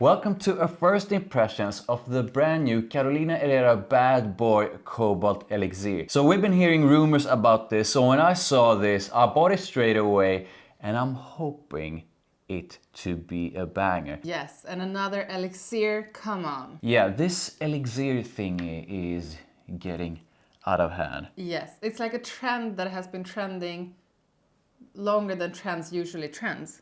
Welcome to a first impressions of the brand new Carolina Herrera Bad Boy Cobalt Elixir. So we've been hearing rumors about this, so when I saw this, I bought it straight away and I'm hoping it to be a banger. Yes, and another elixir, come on. Yeah, this elixir thingy is getting out of hand. Yes, it's like a trend that has been trending longer than trends usually trends.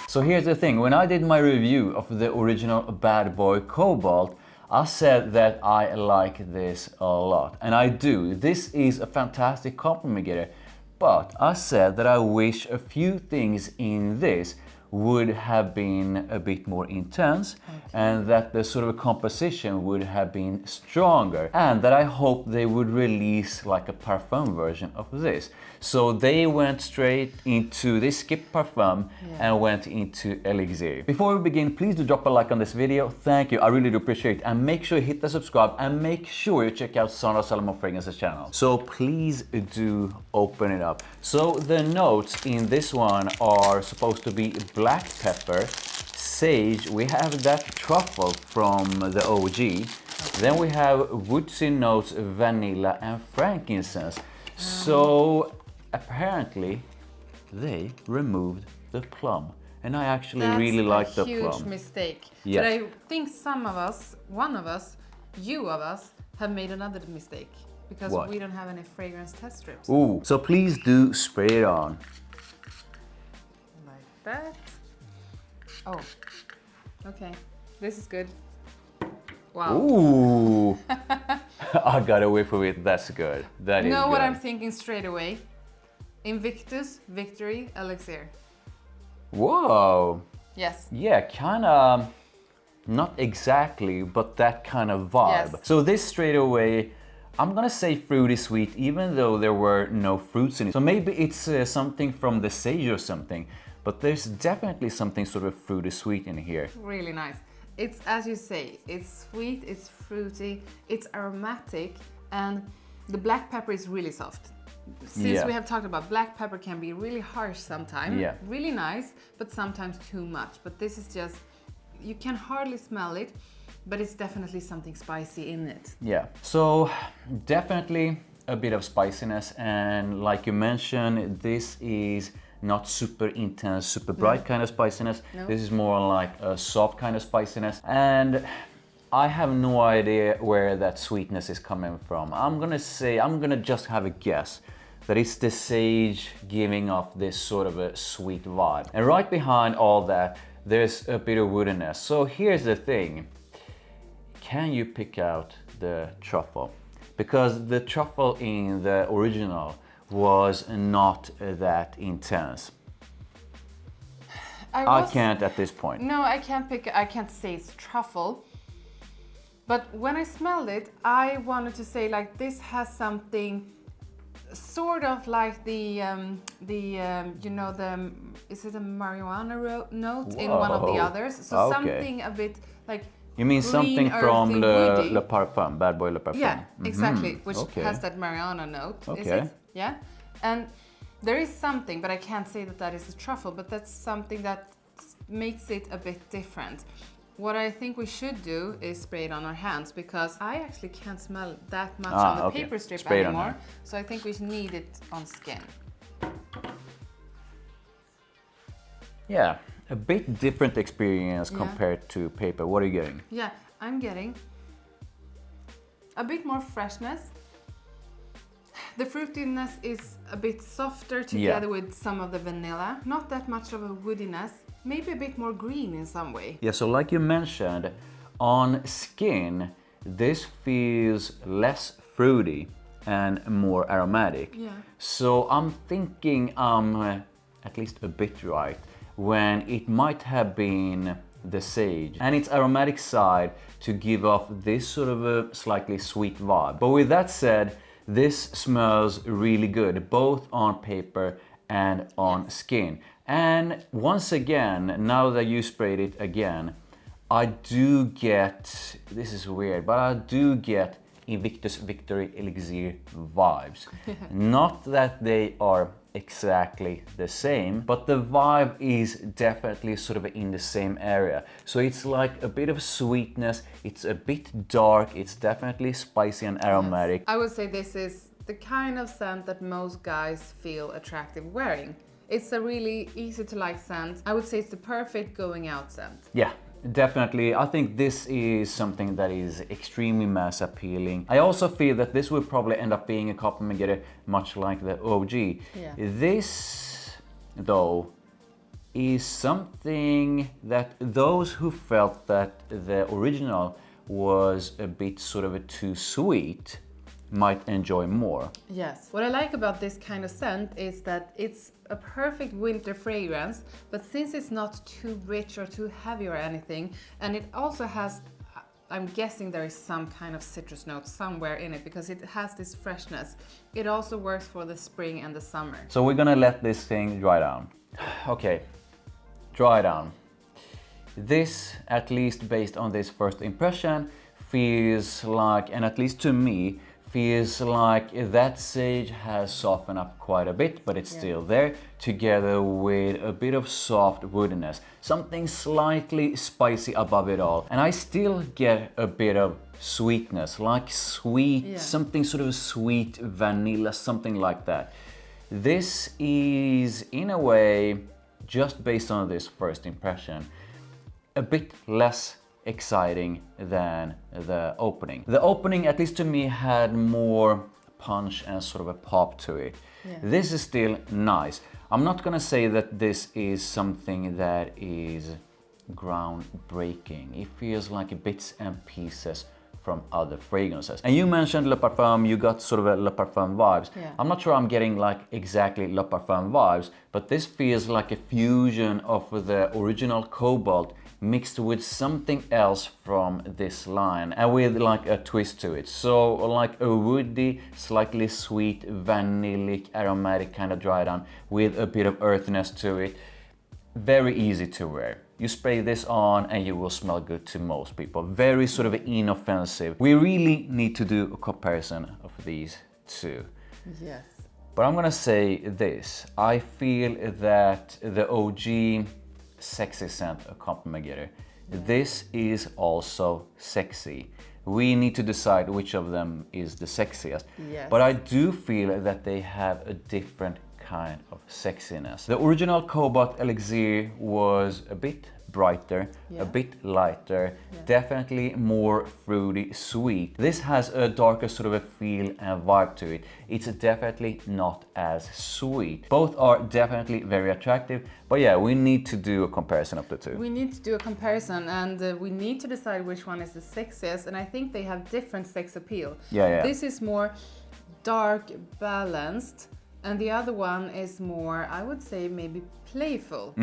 So here's the thing, when I did my review of the original Bad Boy Cobalt, I said that I like this a lot, and I do. This is a fantastic compliment getter, but I said that I wish a few things in this would have been a bit more intense, and that the sort of composition would have been stronger, and that I hope they would release like a parfum version of this. So they went straight into, they skipped parfum and went into elixir. Before we begin, please do drop a like on this video. Thank you, I really do appreciate it. And make sure you hit the subscribe and make sure you check out Sandra Salomon Fragrance's channel. So please do open it up. So the notes in this one are supposed to be black pepper, sage, we have that truffle from the OG. Then we have woodsy notes, vanilla and frankincense. So apparently they removed the plum, and I actually really like the plum. That's a huge mistake. Yeah. But I think some of us, one of us, you of us, have made another mistake. Because What? we don't have any fragrance test strips. Ooh, so please do spray it on. Like that. Oh, okay. This is good. Wow. Ooh, I got a whiff of it, that's good. That is Know good. what I'm thinking straight away? Invictus Victory Elixir. Whoa. Yes. Yeah, kind of, not exactly, but that kind of vibe. Yes. So this straight away, I'm gonna say fruity sweet, even though there were no fruits in it. So maybe it's something from the sage or something, but there's definitely something sort of fruity sweet in here. Really nice. It's, as you say, it's sweet, it's fruity, it's aromatic, and the black pepper is really soft. Since we have talked about black pepper can be really harsh sometimes, really nice, but sometimes too much. But this is just, you can hardly smell it, but it's definitely something spicy in it. Yeah, so definitely a bit of spiciness, and like you mentioned, this is not super intense, super bright kind of spiciness. No. This is more like a soft kind of spiciness, and I have no idea where that sweetness is coming from. I'm gonna just have a guess that it's the sage giving off this sort of a sweet vibe. And right behind all that, there's a bit of woodiness. So here's the thing. Can you pick out the truffle? Because the truffle in the original was not that intense. I can't at this point. No, I can't say it's truffle. But when I smelled it, I wanted to say like this has something sort of like the you know, the, is it a marijuana note in one of the others? So Okay. something a bit like, You mean green, something from earthy, Le Parfum, Bad Boy Le Parfum? yeah, exactly, which Okay. has that marijuana note, is Okay. it? Yeah, and there is something, but I can't say that that is a truffle, but that's something that makes it a bit different. What I think we should do is spray it on our hands, because I actually can't smell that much on the paper strip Spray it on anymore, hand. so I think we need it on skin. Yeah, a bit different experience Yeah. compared to paper. What are you getting? Yeah, I'm getting a bit more freshness. The fruitiness is a bit softer together with some of the vanilla. Not that much of a woodiness. Maybe a bit more green in some way. Yeah, so like you mentioned, on skin, this feels less fruity and more aromatic. Yeah. So I'm thinking I'm at least a bit right when it might have been the sage and its aromatic side to give off this sort of a slightly sweet vibe. But with that said, this smells really good, both on paper and on skin. And once again, now that you sprayed it again, I do get, this is weird, but I do get Invictus Victory Elixir vibes. Not that they are exactly the same, but the vibe is definitely sort of in the same area. So it's like a bit of sweetness, it's a bit dark, it's definitely spicy and aromatic. Yes. I would say this is the kind of scent that most guys feel attractive wearing. It's a really easy to like scent. I would say it's the perfect going out scent. Yeah, definitely. I think this is something that is extremely mass appealing. I also feel that this will probably end up being a compliment getter, much like the OG. Yeah. This, though, is something that those who felt that the original was a bit sort of too sweet might enjoy more. Yes. What I like about this kind of scent is that it's a perfect winter fragrance, but since it's not too rich or too heavy or anything, and it also has, I'm guessing there is some kind of citrus note somewhere in it because it has this freshness. It also works for the spring and the summer. So we're gonna let this thing dry down. Okay, dry down. This, at least based on this first impression, feels like, and at least to me, feels like that sage has softened up quite a bit, but it's still there, together with a bit of soft woodiness, something slightly spicy above it all. And I still get a bit of sweetness, like sweet, something sort of sweet vanilla, something like that. This is, in a way, just based on this first impression, a bit less exciting than the opening. The opening, at least to me, had more punch and sort of a pop to it. This is still nice. I'm not gonna say that this is something that is groundbreaking. It feels like bits and pieces from other fragrances. And you mentioned Le Parfum, you got sort of a Le Parfum vibes. I'm not sure I'm getting like exactly Le Parfum vibes, but this feels like a fusion of the original Cobalt mixed with something else from this line and with like a twist to it. So like a woody, slightly sweet, vanillic, aromatic kind of dry down with a bit of earthiness to it. Very easy to wear. You spray this on and you will smell good to most people. Very sort of inoffensive. We really need to do a comparison of these two. Yes. But I'm gonna say this. I feel that the OG sexy scent, a compliment getter. This is also sexy. We need to decide which of them is the sexiest. But I do feel that they have a different kind of sexiness. The original Cobalt Elixir was a bit brighter, a bit lighter, definitely more fruity, sweet. This has a darker sort of a feel and vibe to it. It's definitely not as sweet. Both are definitely very attractive, but yeah, we need to do a comparison of the two. We need to do a comparison and we need to decide which one is the sexiest, and I think they have different sex appeal. This is more dark, balanced, and the other one is more, I would say, maybe playful.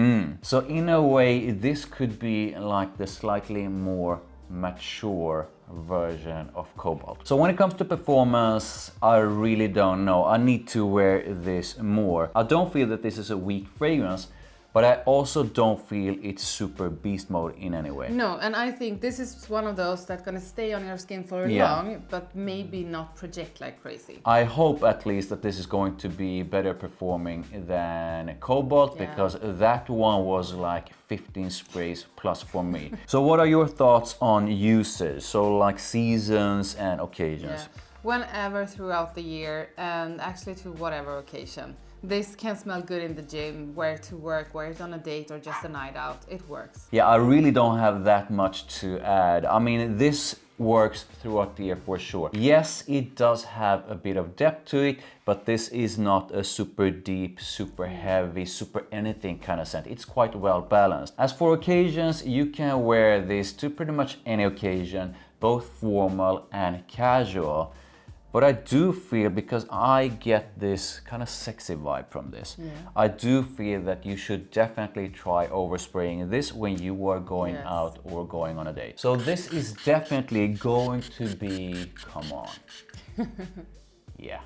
So in a way, this could be like the slightly more mature version of Cobalt. So when it comes to performance, I really don't know. I need to wear this more. I don't feel that this is a weak fragrance, but I also don't feel it's super beast mode in any way. No, and I think this is one of those that's gonna stay on your skin for long, but maybe not project like crazy. I hope at least that this is going to be better performing than Cobalt, because that one was like 15 sprays plus for me. So what are your thoughts on usage? So like seasons and occasions? Whenever throughout the year, and actually to whatever occasion. This can smell good in the gym, wear to work, wear it on a date or just a night out. It works. Yeah, I really don't have that much to add. I mean, this works throughout the year for sure. Yes, it does have a bit of depth to it, but this is not a super deep, super heavy, super anything kind of scent. It's quite well balanced. As for occasions, you can wear this to pretty much any occasion, both formal and casual. But I do feel, because I get this kind of sexy vibe from this, I do feel that you should definitely try overspraying this when you are going out or going on a date. So this is definitely going to be, come on. Yeah,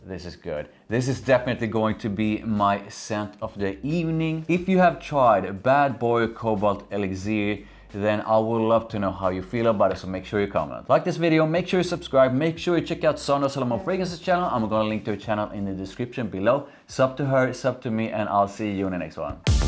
this is good. This is definitely going to be my scent of the evening. If you have tried Bad Boy Cobalt Elixir, then I would love to know how you feel about it, so make sure you comment. Like this video, make sure you subscribe, make sure you check out Sandra Solomon Fragrance's channel. I'm gonna link to her channel in the description below. Sub to her, sub to me, and I'll see you in the next one.